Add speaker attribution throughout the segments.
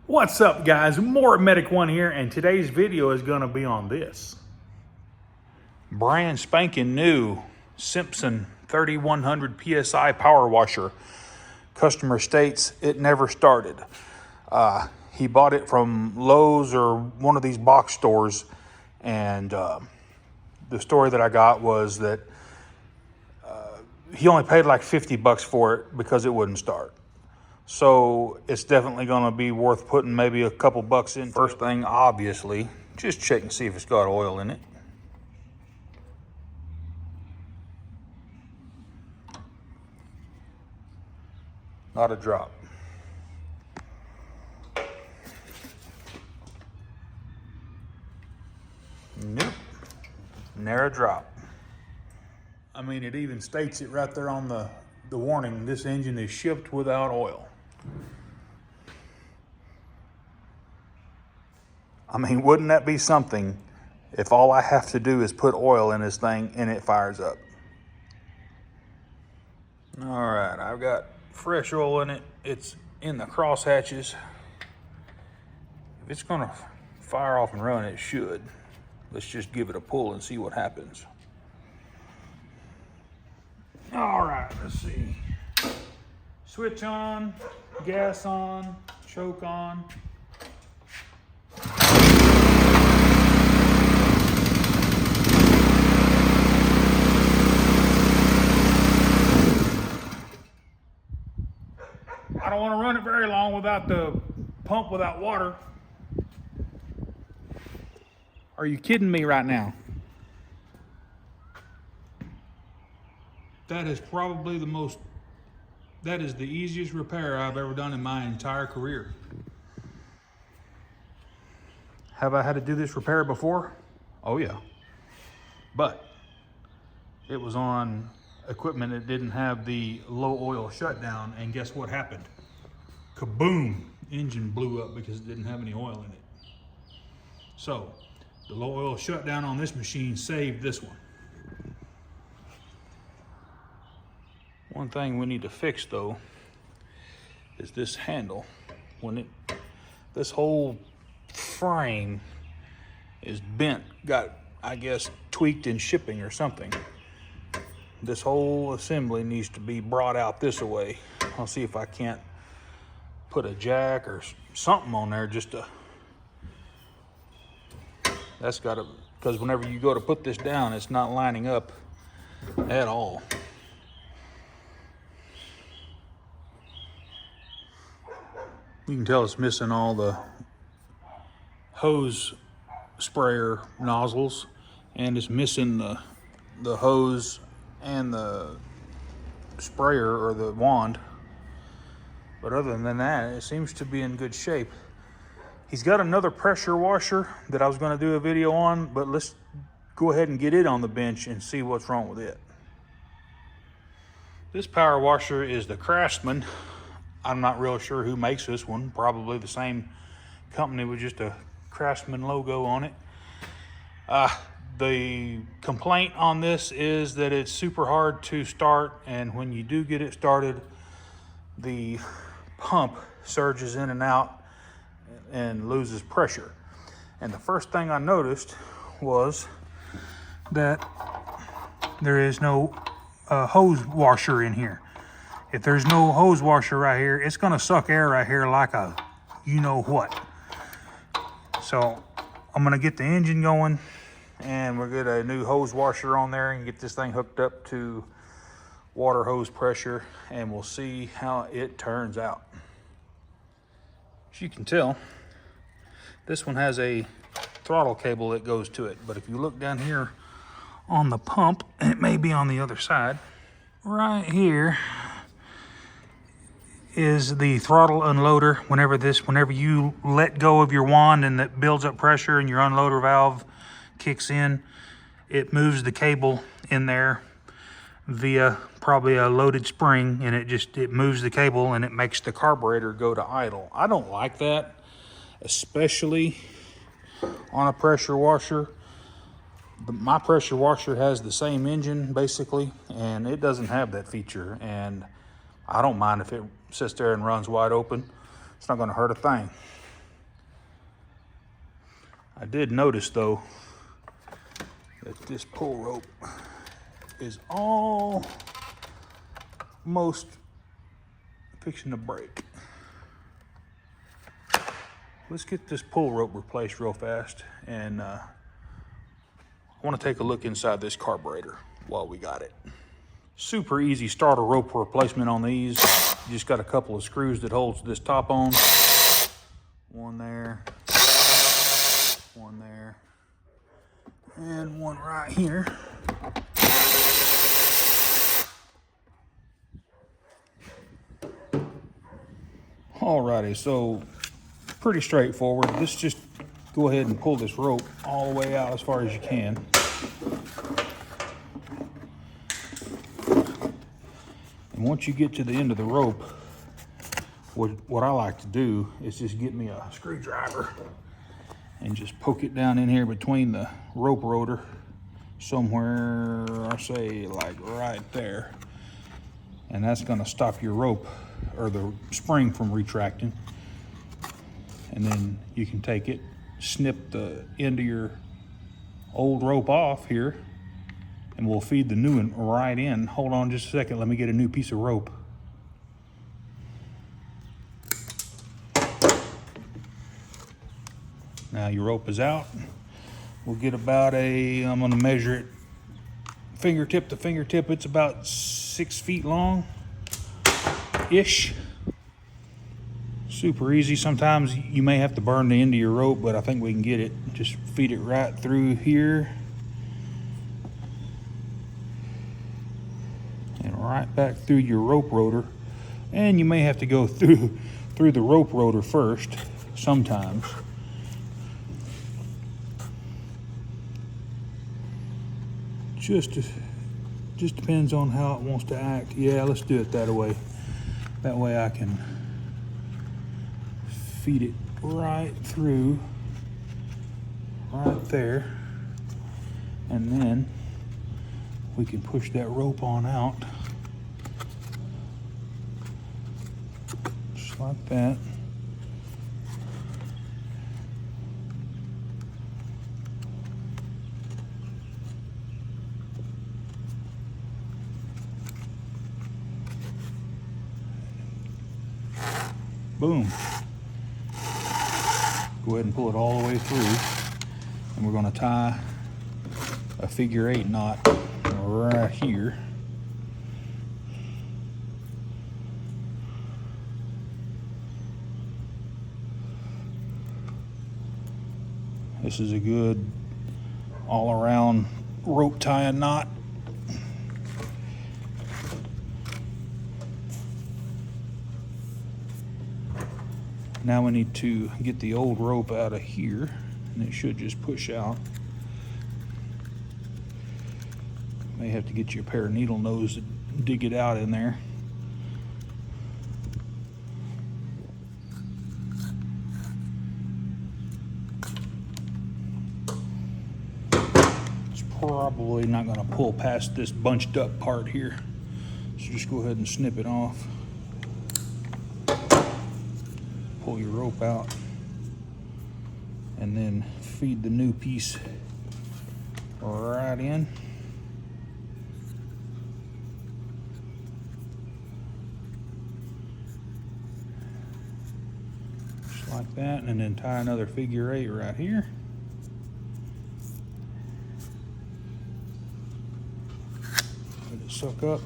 Speaker 1: What's up, guys? More Medic One here, and today's video is going to be on this brand spanking new Simpson 3100 PSI power washer. Customer states it never started. He bought it from Lowe's or one of these box stores, and the story that I got was that he only paid like 50 bucks for it because it wouldn't start. So it's definitely going to be worth putting maybe a couple bucks in. First thing, obviously, just check and see if it's got oil in it. Not a drop. Nope, never a drop. I mean, it even states it right there on the warning. This engine is shipped without oil. I mean, wouldn't that be something if all I have to do is put oil in this thing and it fires up? All right, I've got fresh oil in it. It's in the cross hatches. If it's gonna fire off and run, it should. Let's just give it a pull and see what happens. All right, let's see. Switch on, gas on, choke on. I don't want to run it very long without the pump without water. Are you kidding me right now? That is probably that is the easiest repair I've ever done in my entire career. Have I had to do this repair before? Oh yeah. But it was on equipment that didn't have the low oil shutdown, and guess what happened? Kaboom! Engine blew up because it didn't have any oil in it. So the low oil shutdown on this machine saved this one. One thing we need to fix though is this handle. This whole frame is bent, got, I guess, tweaked in shipping or something. This whole assembly needs to be brought out this way. I'll see if I can't put a jack or something on there just to, that's gotta, because whenever you go to put this down, it's not lining up at all. You can tell it's missing all the hose sprayer nozzles, and it's missing the hose and the sprayer or the wand. But other than that, it seems to be in good shape. He's got another pressure washer that I was going to do a video on, but let's go ahead and get it on the bench and see what's wrong with it. This power washer is the Craftsman. I'm not real sure who makes this one. Probably the same company with just a Craftsman logo on it. The complaint on this is that it's super hard to start, and when you do get it started, the pump surges in and out and loses pressure. And the first thing I noticed was that there is no hose washer in here. If there's no hose washer right here, it's gonna suck air right here like a you know what. So I'm gonna get the engine going, and we'll get a new hose washer on there and get this thing hooked up to water hose pressure, and we'll see how it turns out. As you can tell, this one has a throttle cable that goes to it, but if you look down here on the pump, and it may be on the other side, right here is the throttle unloader. Whenever you let go of your wand and that builds up pressure and your unloader valve kicks in, it moves the cable in there via probably a loaded spring, and it moves the cable and it makes the carburetor go to idle. I don't like that, especially on a pressure washer. My pressure washer has the same engine basically, and it doesn't have that feature, and I don't mind if it sits there and runs wide open. It's not going to hurt a thing. I did notice though that this pull rope is almost fixing to break. Let's get this pull rope replaced real fast, and I want to take a look inside this carburetor while we got it. Super easy starter rope replacement on these. You just got a couple of screws that holds this top on. One there, one there, and one right here. Alrighty, so pretty straightforward. Let's just go ahead and pull this rope all the way out as far as you can. And once you get to the end of the rope, what I like to do is just get me a screwdriver and just poke it down in here between the rope rotor, somewhere, I say like right there. And that's gonna stop your rope or the spring from retracting. And then you can take it, snip the end of your old rope off here, and we'll feed the new one right in. Hold on just a second, let me get a new piece of rope. Now your rope is out. We'll get about I'm gonna measure it fingertip to fingertip. It's about 6 feet long-ish. Super easy. Sometimes you may have to burn the end of your rope, but I think we can get it. Just feed it right through here. And right back through your rope rotor. And you may have to go through the rope rotor first, sometimes. Just depends on how it wants to act. Yeah, let's do it that way. That way I can feed it right through, right there, and then we can push that rope on out, just like that. Boom. Go ahead and pull it all the way through, and we're going to tie a figure 8 knot right here. This is a good all-around rope tying knot. Now we need to get the old rope out of here, and it should just push out. May have to get you a pair of needle nose to dig it out in there. It's probably not going to pull past this bunched up part here, so just go ahead and snip it off. Pull your rope out, and then feed the new piece right in. Just like that, and then tie another figure 8 right here. Let it suck up.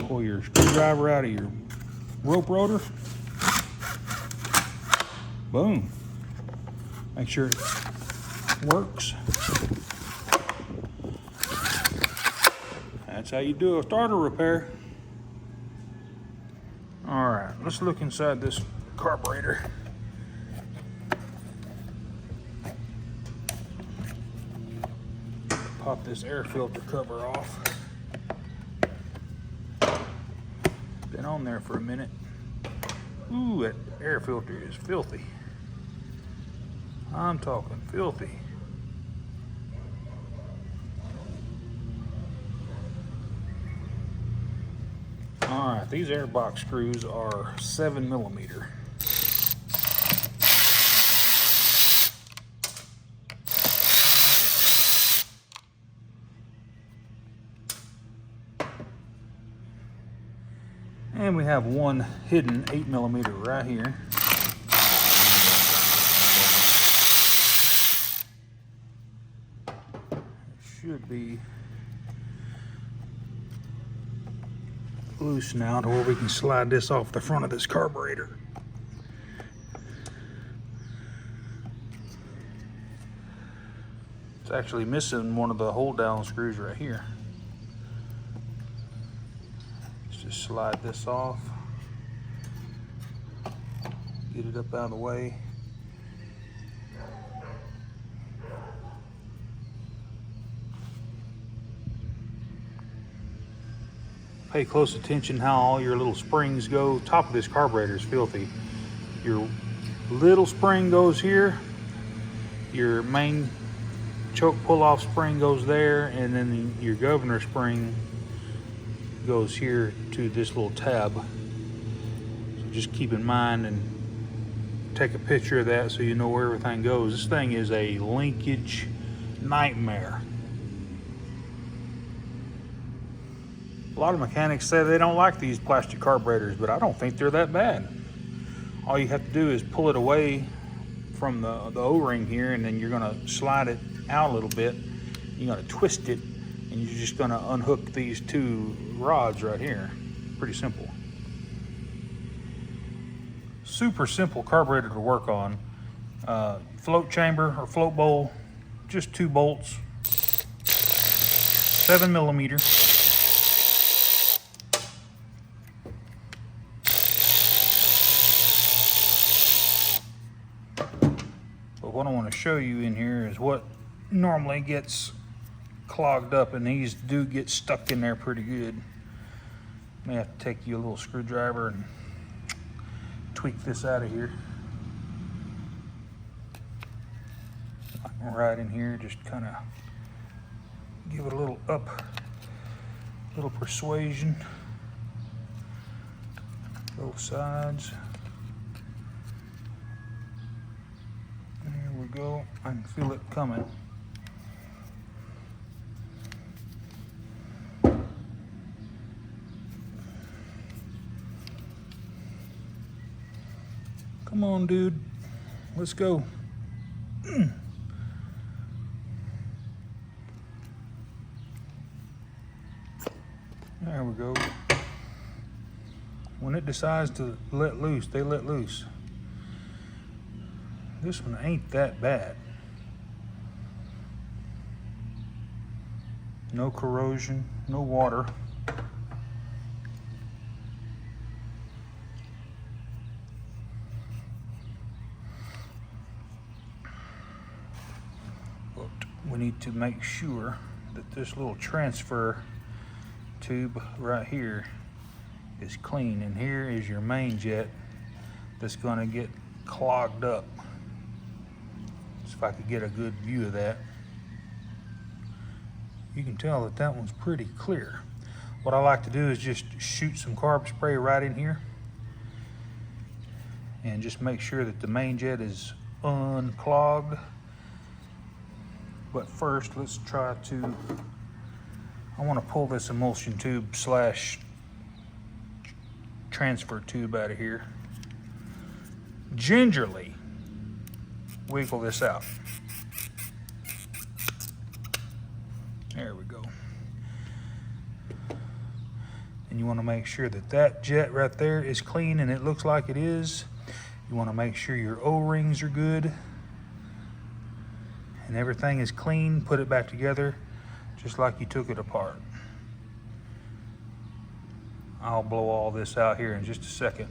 Speaker 1: Pull your screwdriver out of your rope rotor. Boom. Make sure it works. That's how you do a starter repair. All right, let's look inside this carburetor. Pop this air filter cover off. Been on there for a minute. Ooh, that air filter is filthy. I'm talking filthy. All right, these air box screws are 7mm. And we have one hidden 8mm right here. It should be loose now to where we can slide this off the front of this carburetor. It's actually missing one of the hold down screws right here. Let's just slide this off, get it up out of the way. Pay close attention how all your little springs go. Top of this carburetor is filthy. Your little spring goes here, your main choke pull-off spring goes there, and then your governor spring goes here to this little tab. So just keep in mind and take a picture of that so you know where everything goes. This thing is a linkage nightmare. A lot of mechanics say they don't like these plastic carburetors, but I don't think they're that bad. All you have to do is pull it away from the O-ring here, and then you're gonna slide it out a little bit. You're gonna twist it, and you're just gonna unhook these two rods right here. Pretty simple. Super simple carburetor to work on. Float chamber or float bowl, just 2 bolts, 7mm. What I want to show you in here is what normally gets clogged up, and these do get stuck in there pretty good. May have to take you a little screwdriver and tweak this out of here. Right in here, just kind of give it a little little persuasion, both sides. Go. I can feel it coming. Come on, dude. Let's go. There we go. When it decides to let loose, they let loose. This one ain't that bad. No corrosion, no water. But we need to make sure that this little transfer tube right here is clean, and here is your main jet that's going to get clogged up. If I could get a good view of that, you can tell that that one's pretty clear. What I like to do is just shoot some carb spray right in here and just make sure that the main jet is unclogged. But first, let's try to, I want to pull this emulsion tube slash transfer tube out of here. Gingerly wiggle this out. There we go. And you want to make sure that that jet right there is clean, and it looks like it is. You want to make sure your O-rings are good and everything is clean. Put it back together just like you took it apart. I'll blow all this out here in just a second.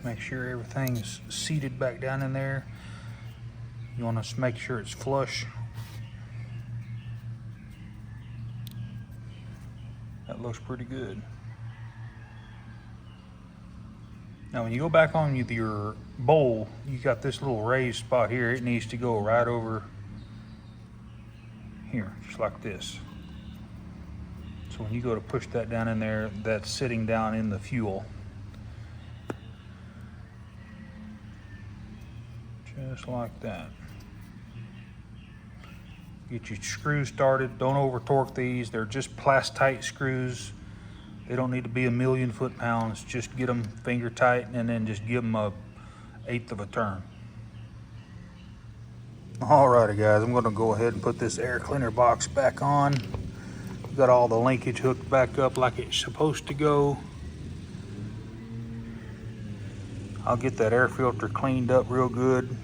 Speaker 1: Make sure everything's seated back down in there. You want to make sure it's flush. That looks pretty good. Now when you go back on your bowl, you got this little raised spot here. It needs to go right over here, just like this. So when you go to push that down in there, that's sitting down in the fuel. Just like that. Get your screws started. Don't over torque these. They're just Plastite screws. They don't need to be 1,000,000 foot-pounds. Just get them finger tight and then just give them a 1/8 of a turn. Alrighty guys, I'm gonna go ahead and put this air cleaner box back on. Got all the linkage hooked back up like it's supposed to go. I'll get that air filter cleaned up real good.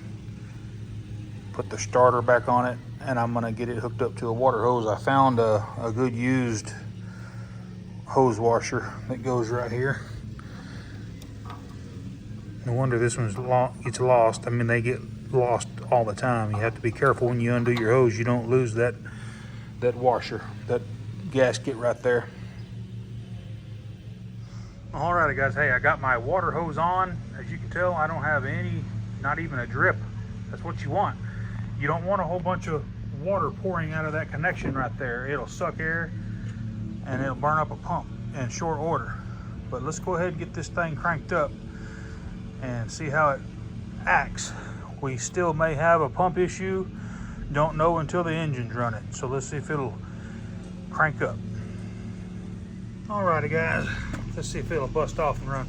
Speaker 1: Put the starter back on it, and I'm gonna get it hooked up to a water hose. I found a good used hose washer that goes right here. No wonder this one's gets lost. I mean, they get lost all the time. You have to be careful when you undo your hose. You don't lose that washer, that gasket right there. Alrighty guys, hey, I got my water hose on. As you can tell, I don't have any, not even a drip. That's what you want. You don't want a whole bunch of water pouring out of that connection right there. It'll suck air and it'll burn up a pump in short order. But let's go ahead and get this thing cranked up and see how it acts. We still may have a pump issue. Don't know until the engine's running. So let's see if it'll crank up. Alrighty guys, let's see if it'll bust off and run.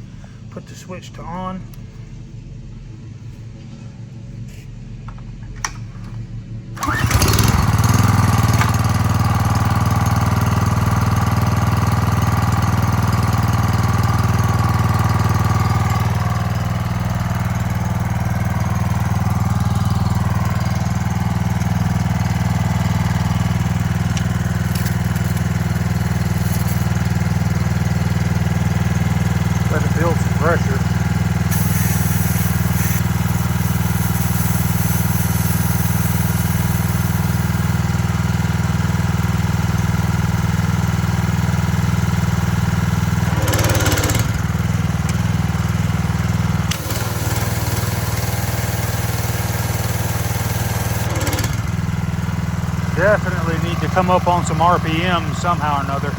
Speaker 1: Put the switch to on. Pressure. Definitely need to come up on some RPM somehow or another.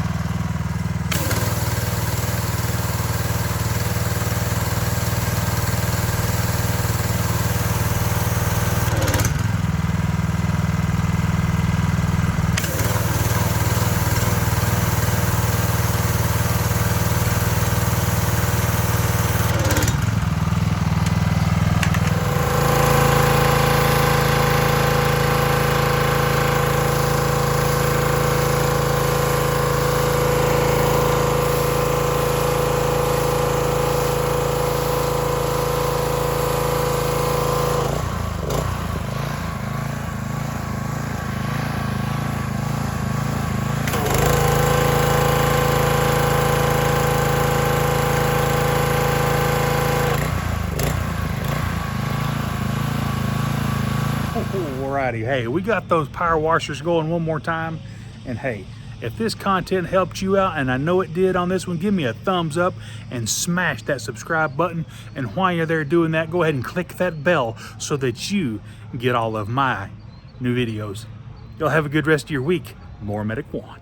Speaker 1: Alrighty, hey, we got those power washers going one more time. And hey, if this content helped you out, and I know it did on this one, give me a thumbs up and smash that subscribe button. And while you're there doing that, go ahead and click that bell so that you get all of my new videos. Y'all have a good rest of your week. More Medic One.